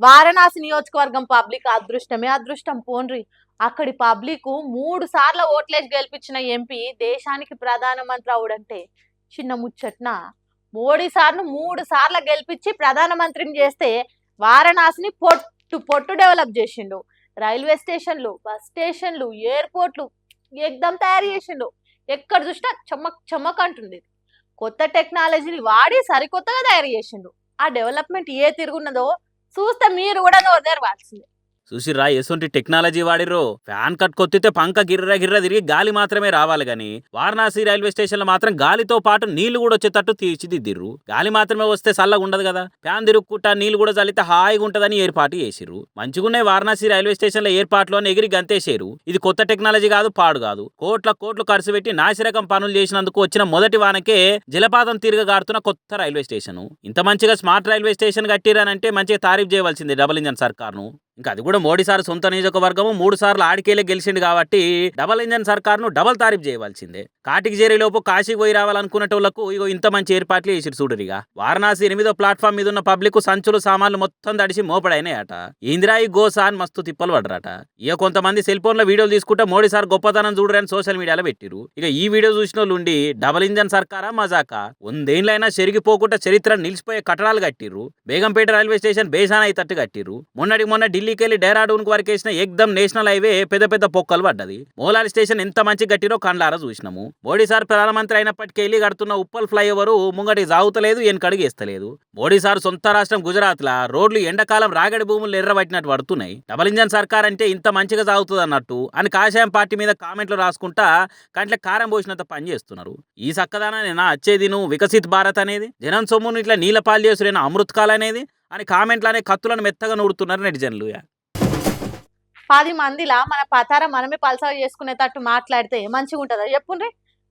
వారణాసి నియోజకవర్గం పబ్లిక్ అదృష్టమే అదృష్టం పోన్రి. అక్కడి పబ్లిక్ 3 సార్లు ఓట్లేసి గెలిపించిన ఎంపీ దేశానికి ప్రధానమంత్రి అవుడంటే చిన్న ముచ్చట్న. మోడీ సార్ను 3 సార్లు గెలిపించి ప్రధానమంత్రిని చేస్తే వారణాసిని పొట్టు పొట్టు డెవలప్ చేసిండు. రైల్వే స్టేషన్లు, బస్ స్టేషన్లు, ఎయిర్పోర్ట్లు ఎగ్దం తయారు చేసిండు. ఎక్కడ చూసినా చమక్ చమక్ అంటుంది. కొత్త టెక్నాలజీని వాడి సరికొత్తగా తయారు చేసిండు. ఆ డెవలప్మెంట్ ఏ తిరుగున్నదో చూస్తే మీరు కూడా నోరు తెరవాల్సిందే. చూసిర్రా ఎసొంటి టెక్నాలజీ వాడిర్రో. ఫ్యాన్ కట్ కొత్తితే పంక గిర్ర గిర్ర తిరిగి గాలి మాత్రమే రావాలి గాని వారణాసి రైల్వే స్టేషన్ లో మాత్రం గాలితో పాటు నీళ్లు కూడా వచ్చేటట్టు తీర్చిదిద్దిర్రు. గాలి మాత్రమే వస్తే చల్లగా ఉండదు కదా, ఫ్యాన్ తిరుగుకుంటా నీళ్లు కూడా చల్లితే హాయిగా ఉంటదని ఏర్పాటు చేసిర్రు. మంచిగున్నాయి వారణాసి రైల్వే స్టేషన్ లో ఏర్పాట్లు ఎగిరి గంతేసేరు. ఇది కొత్త టెక్నాలజీ కాదు, పాడు కాదు. కోట్ల కోట్లు ఖర్చు పెట్టి నాసిరకం పనులు చేసినందుకు వచ్చిన మొదటి వానకే జలపాతం తిరగగారుతున్న కొత్త రైల్వే స్టేషన్. ఇంత మంచిగా స్మార్ట్ రైల్వే స్టేషన్ కట్టిరానంటే మంచిగా తారీఫ్ చేయవలసింది డబుల్ ఇంజన్ సర్కార్ను. ఇంకా అది కూడా మోడీ సార్ సొంత నియోజకవర్గము 3 సార్లు ఆడికేలే గెలిచిండు కాబట్టి డబల్ ఇంజన్ సర్కార్ను డబల్ తారీఫ్ చేయవలసిందే. కాటికి చేరేలోపు కాశీకి పోయి రావాలనుకునేటోళ్లకు ఇగో ఇంత మంచి ఏర్పాట్లు చేసిరు చూడరిగా. వారణాసి 8వ ప్లాట్ఫామ్ మీద ఉన్న పబ్లిక్ సంచులు సామాన్లు మొత్తం తడిసి మోపడైనాయట. ఇందిరాయి గోసా అని మస్తు తిప్పలు పడరట. ఇక కొంతమంది సెల్ ఫోన్ లో వీడియోలు తీసుకుంటే మోడీ సార్ గొప్పతనం చూడరని సోషల్ మీడియాలో పెట్టిరు. ఇక ఈ వీడియో చూసిన వాళ్ళు ఉండి డబల్ ఇంజన్ సర్కారా మజాకా, 100 ఏళ్లైనా చెరిగిపోకుండా చరిత్ర నిలిచిపోయే కట్టడాలు కట్టిర్రు. బేగంపేట రైల్వే స్టేషన్ బేసాన అయ్యేటట్టు కట్టిర్రు. మొన్న ఢిల్లీకి వెళ్ళి డెహ్రాడూన్ కు వరకు వేసిన ఎగ్దమ్ నేషనల్ హైవే పెద్ద పెద్ద పొక్కలు పడ్డది. మోలాలి స్టేషన్ ఎంత మంచి గట్టిరో కండ్లారా చూసినాము. మోడీ సార్ ప్రధానమంత్రి అయినప్పటికీ వెళ్ళి కడుతున్న ఉప్పల్ ఫ్లైఓవర్ ముంగటి సాగుతలేదు, వెనకడుగేస్తలేదు. మోడీ సార్ సొంత రాష్ట్రం గుజరాత్ లా రోడ్లు ఎండాకాలం రాగడి భూములు ఎర్రబట్టినట్టు పడుతున్నాయి. డబల్ ఇంజన్ సర్కార్ అంటే ఇంత మంచిగా సాగుతుంది అన్నట్టు అని కాషాయం పార్టీ మీద కామెంట్లు రాసుకుంటా కంట్ల కారం పోసినంత పని చేస్తున్నారు. ఈ సక్కదానాన్ని నా వచ్చేది నువ్వు వికసిత్ భారత్ అనేది, జనం సొమ్మును ఇట్లా నీలపాలు చేసురైన అమృతకాల్ అనేది అని కామెంట్లనే కత్తులను మెత్తగా నూడుతున్నారు నెటిజన్లు. 10 మందిలా మన పతార మనమే పల్సగా చేసుకునేటట్టు మాట్లాడితే మంచిగా ఉంటుందా చెప్పుండ్రి.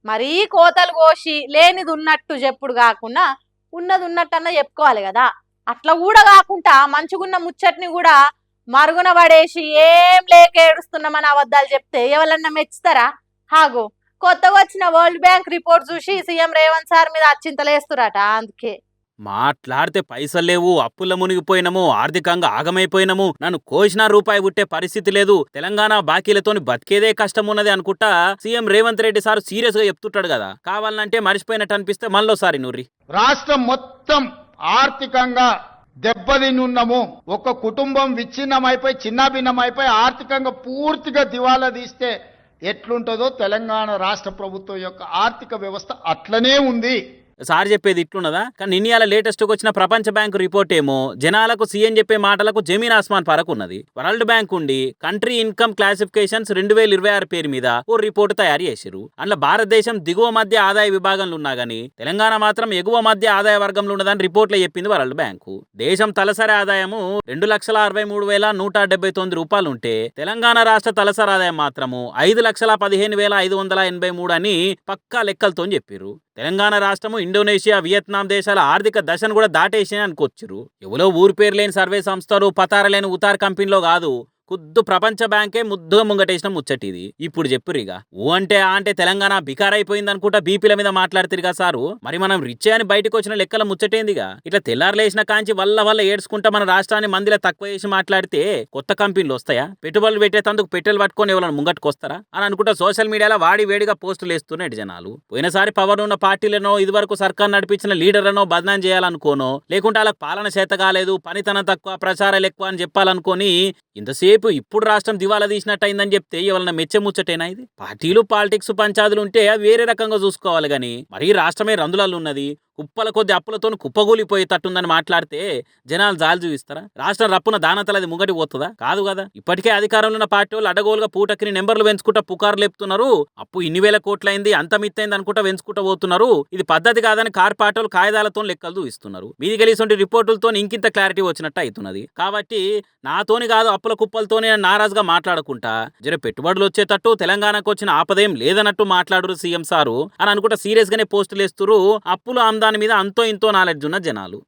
మరీ కోతలు కోసి లేనిది ఉన్నట్టు చెప్పుడు కాకుండా ఉన్నది ఉన్నట్టన్నా చెప్పుకోవాలి కదా. అట్లా కూడా కాకుండా మంచిగున్న ముచ్చట్ని కూడా మరుగున పడేసి ఏం లేక ఏడుస్తున్నామని అబద్ధాలు చెప్తే ఎవరన్నా మెచ్చుతారా? హాగో కొత్తగా వచ్చిన వరల్డ్ బ్యాంక్ రిపోర్ట్ చూసి సీఎం రేవంత్ సార్ మీద అచ్చింతలేస్తురట. అందుకే మాట్లాడితే పైసలు లేవు, అప్పుల మునిగిపోయినము, ఆర్థికంగా ఆగమైపోయినము, నన్ను కోసిన రూపాయి పుట్టే పరిస్థితి లేదు, తెలంగాణ బాకీలతోని బతికేదే కష్టం ఉన్నది అనుకుంటా CM Revanth Reddy sir serious గా చెప్తుంటాడు కదా. కావాలంటే మరిచిపోయినట్టు అనిపిస్తే మళ్ళోసారి నూరి రాష్ట్రం మొత్తం ఆర్థికంగా దెబ్బతిన్నాము. ఒక కుటుంబం విచ్ఛిన్నమైపోయి చిన్నాభిన్నమైపోయి ఆర్థికంగా పూర్తిగా దివాలా తీస్తే ఎట్లుంటుందో తెలంగాణ రాష్ట్ర ప్రభుత్వం యొక్క ఆర్థిక వ్యవస్థ అట్లనే ఉంది. సార్ చెప్పేది ఇట్లున్నదా? కానీ నిన్నయాల లేటెస్ట్ గా వచ్చిన ప్రపంచ బ్యాంకు రిపోర్ట్ ఏమో జనాలకు సీఎం చెప్పే మాటలకు జమీన్ ఆస్మాన్ ఫరక్ ఉన్నది. వరల్డ్ బ్యాంక్ ఉండి కంట్రీ ఇన్కమ్ క్లాసిఫికేషన్స్ 2026 పేరు మీద ఓ రిపోర్ట్ తయారు చేసిరు. అందులో భారతదేశం దిగువ మధ్య ఆదాయ విభాగంలో ఉన్నా గానీ తెలంగాణ మాత్రం ఎగువ మధ్య ఆదాయ వర్గంలో ఉన్నదని రిపోర్ట్లో చెప్పింది వరల్డ్ బ్యాంకు. దేశం తలసరి ఆదాయము 2,63,179 రూపాయలు ఉంటే తెలంగాణ రాష్ట్ర తలసరి ఆదాయం మాత్రము 5,15,583 అని పక్కా లెక్కలతో చెప్పిర్రు. తెలంగాణ రాష్ట్రము ఇండోనేషియా, వియత్నాం దేశాల ఆర్థిక దశను కూడా దాటేసి అనుకోవచ్చురు. ఎవరో ఊరు పేరు లేని సర్వే సంస్థలు, పతారలేని ఉతార్ కంపెనీలో కాదు, ఖుద్దు ప్రపంచ బ్యాంకే ముద్దుగా ముంగటేసిన ముచ్చటిది. ఇప్పుడు చెప్పురిగా ఊ అంటే ఆ అంటే తెలంగాణ బికారైపోయింది అనుకుంటా బీపీల మీద మాట్లాడుతురిగా సారు. మరి మనం రిచ్ అని బయటకు వచ్చిన లెక్కల ముచ్చటేందిగా. ఇట్లా తెల్లారులేసిన కాంచి వల్ల ఏడ్చుకుంటా మన రాష్ట్రాన్ని మందిలో తక్కువ చేసి మాట్లాడితే కొత్త కంపెనీలు వస్తాయా? పెట్టుబడులు పెట్టేందుకు పెట్టెలు పట్టుకొని ఎవరైనా ముంగట్టుకు వస్తారా అని అనుకుంటా సోషల్ మీడియాలో వాడి వేడిగా పోస్టులు వేస్తున్నాయి జనాలు. పోయినసారి పవర్ ఉన్న పార్టీలనో ఇదివరకు సర్కార్ నడిపించిన లీడర్లనో బదనాం చేయాలనుకోనో, లేకుంటే వాళ్ళకి పాలన చేత కాలేదు, పనితనం తక్కువ, ప్రచారాలు ఎక్కువ అని చెప్పాలనుకోని ఇంతసేపు ఇప్పుడు రాష్ట్రం దివాలా తీసినట్టు అయిందని చెప్తే ఎవరన్నా మెచ్చే ముచ్చటేనా ఇది? పార్టీలు, పాలిటిక్స్, పంచాదులు ఉంటే వేరే రకంగా చూసుకోవాలి గాని మరీ రాష్ట్రమే రందులాలు ఉన్నది, కుప్పల కొద్ది అప్పులతో కుప్పగూలిపోయేటట్టుందని మాట్లాడితే జనాలు జాలి చూపిస్తారా? రాష్ట్రం రప్పున దానంతలది ముంగటి పోతుందా? కాదు కదా. ఇప్పటికే అధికారంలో ఉన్న పార్టీ వాళ్ళు అడగోలుగా పూటకిని నెంబర్లు పెంచుకుంటా పుకార్లు లేపుతున్నారు. అప్పు ఇన్ని వేల కోట్లయింది, అంత మిత్తైంది అనుకుంటా పెంచుకుంటా పోతున్నారు. ఇది పద్ధతి కాదని కార్పాటోలు కాయిదాలతో లెక్కలు చూపిస్తున్నారు. మీది కలిసి రిపోర్టులతో ఇంకింత క్లారిటీ వచ్చినట్టు అవుతున్నది. కాబట్టి నాతోని కాదు అప్పుల కుప్పలతోనే నారాజుగా మాట్లాడుకుంటా జర పెట్టుబడులు వచ్చేటట్టు తెలంగాణకు వచ్చిన ఆపదేం లేదన్నట్టు మాట్లాడురు సీఎం సారు అని అనుకుంటా సీరియస్ గానే పోస్టులు వేస్తురు. అప్పులు ఆమ్దాని మీద అంతో ఇంతో నాలెడ్జ్ ఉన్న జనాలు.